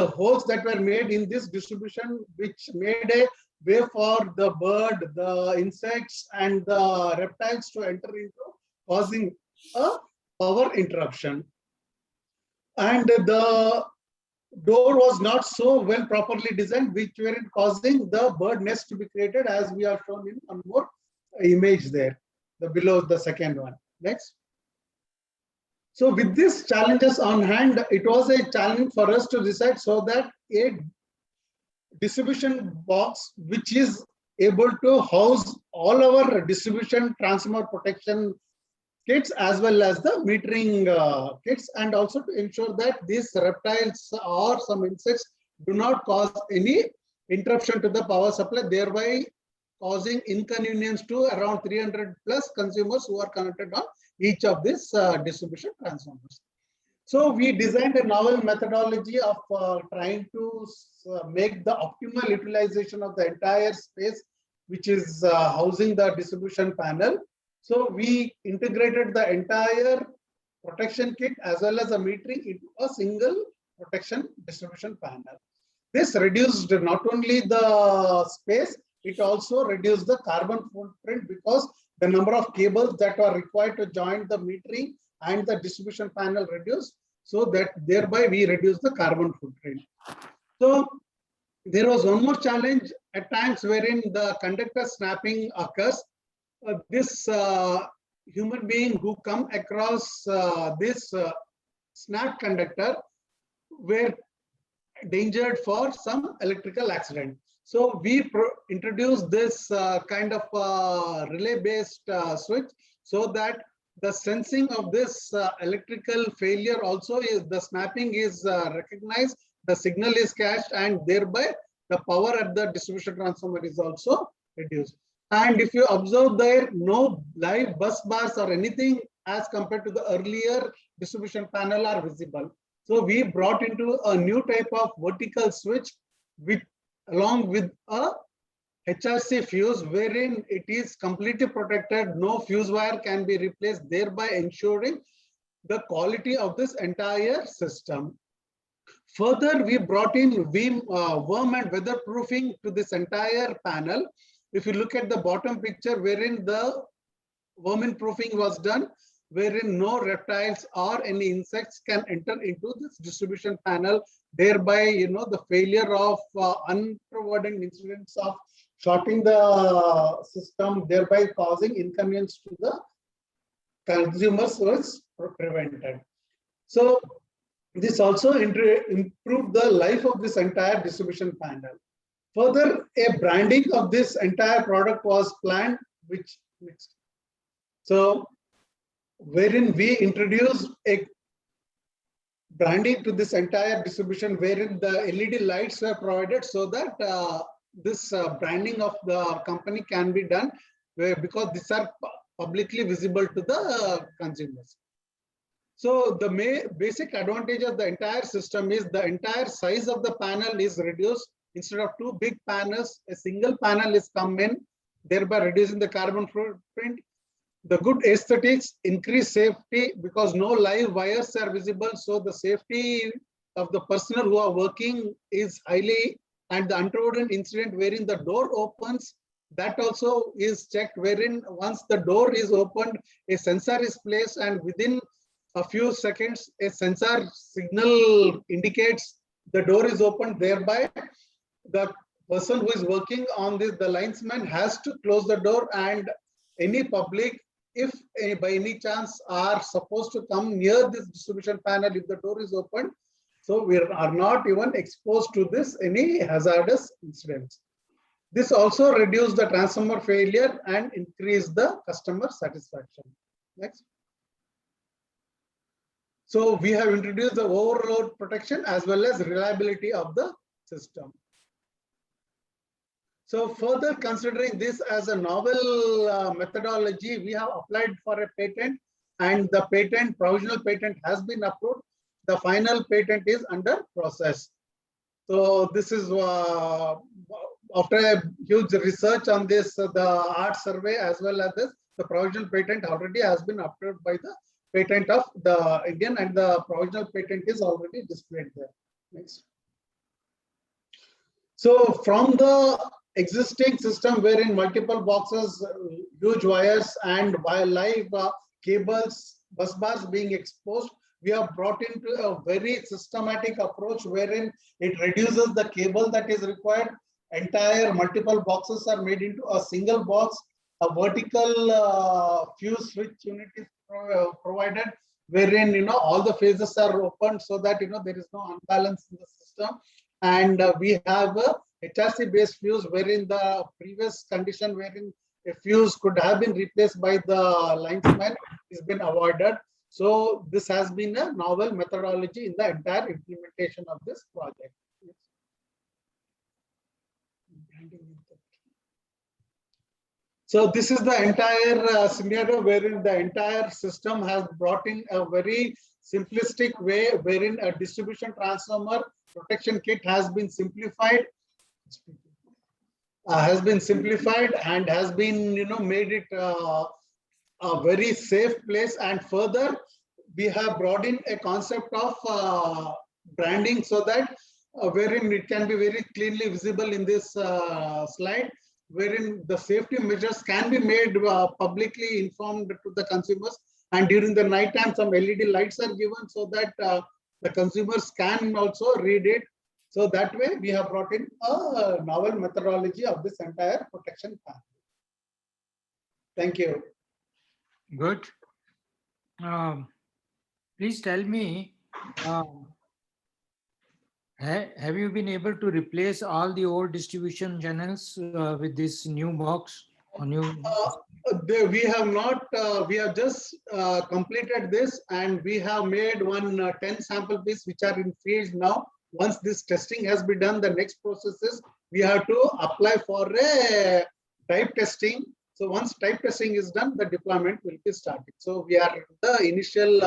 holes that were made in this distribution, which made a way for the bird, the insects, and the reptiles to enter into, causing a power interruption. And the door was not so well properly designed, which were causing the bird nest to be created, as we are shown in one more image there, the below the second one. Next. So with these challenges on hand, it was a challenge for us to decide so that a distribution box which is able to house all our distribution transformer protection kits as well as the metering kits, and also to ensure that these reptiles or some insects do not cause any interruption to the power supply, thereby causing inconvenience to around 300 plus consumers who are connected on each of these distribution transformers. So we designed a novel methodology of trying to make the optimal utilization of the entire space which is housing the distribution panel. So we integrated the entire protection kit as well as the metering into a single protection distribution panel. This reduced not only the space, it also reduced the carbon footprint, because the number of cables that are required to join the metering and the distribution panel reduced, so that thereby we reduce the carbon footprint. So there was one more challenge at times wherein the conductor snapping occurs. This human being who come across this snap conductor were endangered for some electrical accident. So we introduced this kind of relay-based switch, so that the sensing of this electrical failure also is, the snapping is recognized, the signal is cached, and thereby the power at the distribution transformer is also reduced. And if you observe there, no live bus bars or anything as compared to the earlier distribution panel are visible. So we brought into a new type of vertical switch with along with a HRC fuse, wherein it is completely protected, no fuse wire can be replaced, thereby ensuring the quality of this entire system. Further, we brought in worm and weatherproofing to this entire panel. If you look at the bottom picture, wherein the vermin proofing was done, wherein no reptiles or any insects can enter into this distribution panel, thereby, the failure of unprovided incidents of shorting the system, thereby causing inconvenience to the consumers, was prevented. So this also improved the life of this entire distribution panel. Further, a branding of this entire product was planned, which next. So wherein we introduced a branding to this entire distribution, wherein the LED lights were provided, so that this branding of the company can be done, because these are publicly visible to the consumers. So the basic advantage of the entire system is the entire size of the panel is reduced. Instead of two big panels, a single panel is come in, thereby reducing the carbon footprint. The good aesthetics, increase safety, because no live wires are visible. So the safety of the personnel who are working is highly, and the untoward incident wherein the door opens, that also is checked, wherein once the door is opened, a sensor is placed, and within a few seconds, a sensor signal indicates the door is opened, thereby the person who is working on this, the linesman, has to close the door, and any public, if by any chance are supposed to come near this distribution panel, if the door is open, so we are not even exposed to this any hazardous incidents. This also reduced the transformer failure and increased the customer satisfaction. Next. So we have introduced the overload protection as well as reliability of the system. So further considering this as a novel methodology, we have applied for a patent, and the provisional patent has been approved. The final patent is under process. So this is after a huge research on this, the art survey as well as this, the provisional patent already has been approved by the patent of the Indian, and the provisional patent is already displayed there. Next. So from the existing system wherein multiple boxes, huge wires and live cables, bus bars being exposed, we have brought into a very systematic approach wherein it reduces the cable that is required. Entire multiple boxes are made into a single box. A vertical fuse switch unit is provided, wherein all the phases are open so that there is no unbalance in the system. And we have a HRC based fuse wherein the previous condition wherein a fuse could have been replaced by the linesman has been avoided. So this has been a novel methodology in the entire implementation of this project. So this is the entire scenario wherein the entire system has brought in a very simplistic way wherein a distribution transformer protection kit has been simplified and has been made it a very safe place. And further we have brought in a concept of branding so that wherein it can be very clearly visible in this slide, wherein the safety measures can be made publicly informed to the consumers, and during the night time some LED lights are given so that the consumers can also read it. So that way we have brought in a novel methodology of this entire protection path. Thank you. Good. Please tell me, have you been able to replace all the old distribution channels with this new box? Or new? We have not, we have just completed this, and we have made 10 sample piece which are in field now. Once this testing has been done, the next process is we have to apply for a type testing. So once type testing is done, the deployment will be started. So we are the initial.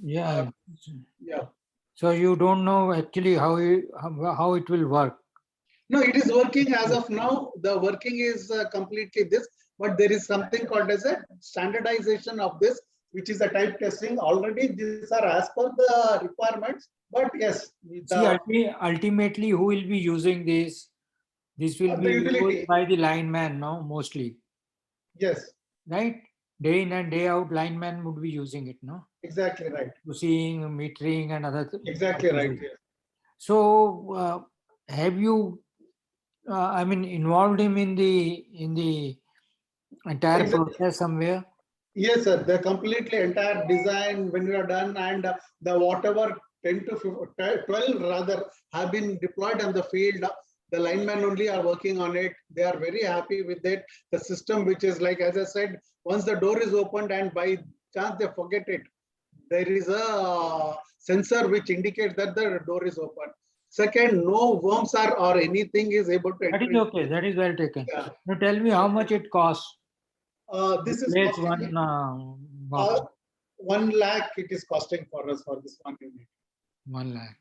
Yeah. Yeah. So you don't know actually how it will work. No, it is working as of now. The working is completely this, but there is something called as a standardization of this, which is a type testing. Already these are as per the requirements, but yes. See, ultimately, who will be using this? This will be used by the lineman, no, mostly. Yes. Right? Day in and day out, lineman would be using it, no? Exactly right. Seeing, metering, and other things. Exactly right. Yes. So, have you, involved him in the entire process somewhere? Yes, sir. The completely entire design when we are done, and the whatever 10 to 12 rather have been deployed on the field. The linemen only are working on it. They are very happy with it. The system, which is like, as I said, once the door is opened and by chance they forget it, there is a sensor which indicates that the door is open. Second, no worms or anything is able to enter. That is okay. That is well taken. Yeah. Now tell me how much it costs. This is costing, 1 lakh. It is costing for us for this 1 unit. 1 lakh.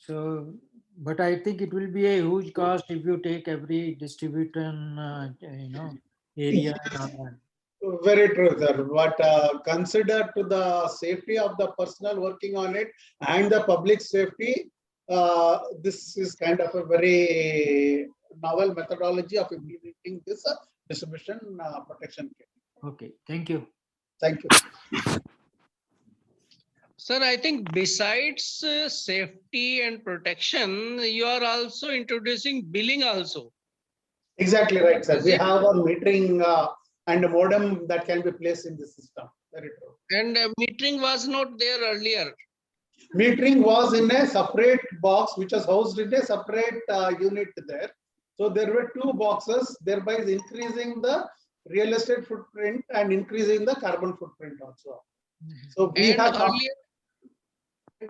So, but I think it will be a huge cost if you take every distributor, area. Yes. Very true, sir. But consider to the safety of the personnel working on it and the public safety, this is kind of a very novel methodology of implementing this distribution protection kit. Okay, thank you. Thank you. Sir, I think besides safety and protection, you are also introducing billing also. Exactly right, sir. We have a metering and a modem that can be placed in the system. Very true. And metering was not there earlier. Metering was in a separate box, which was housed in a separate unit there. So there were 2 boxes, thereby increasing the real estate footprint and increasing the carbon footprint also. So we have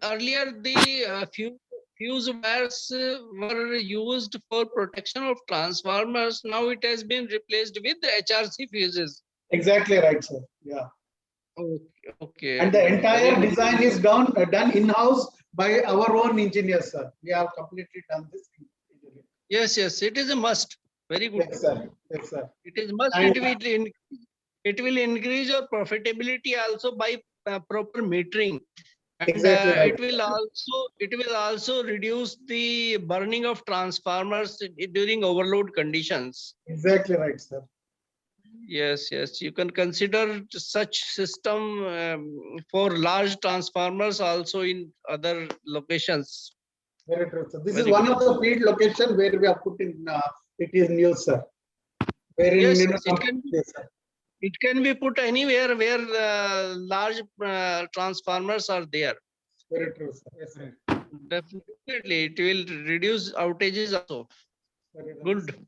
earlier the fuse wires were used for protection of transformers. Now it has been replaced with the HRC fuses. Exactly right, sir. Yeah. Okay. And the entire design is done in-house by our own engineers, sir. We have completely done this. Yes, it is a must. Very good. Yes, sir. Yes, sir. It is must. It will increase your profitability also by proper metering. And Exactly right. it will also reduce the burning of transformers during overload conditions. Exactly right, sir. Yes, yes, you can consider such system for large transformers also in other locations. Very true, sir. This is Very one good. of the field location where we have put in it is news, sir. Wherein Yes, you know, yes, it can be. yes, sir. It can be put anywhere where large transformers are there. Very true, sir. Yes, sir. Definitely, it will reduce outages also. Very nice. Good,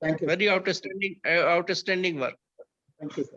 Thank you, sir. very outstanding work. Thank you, sir.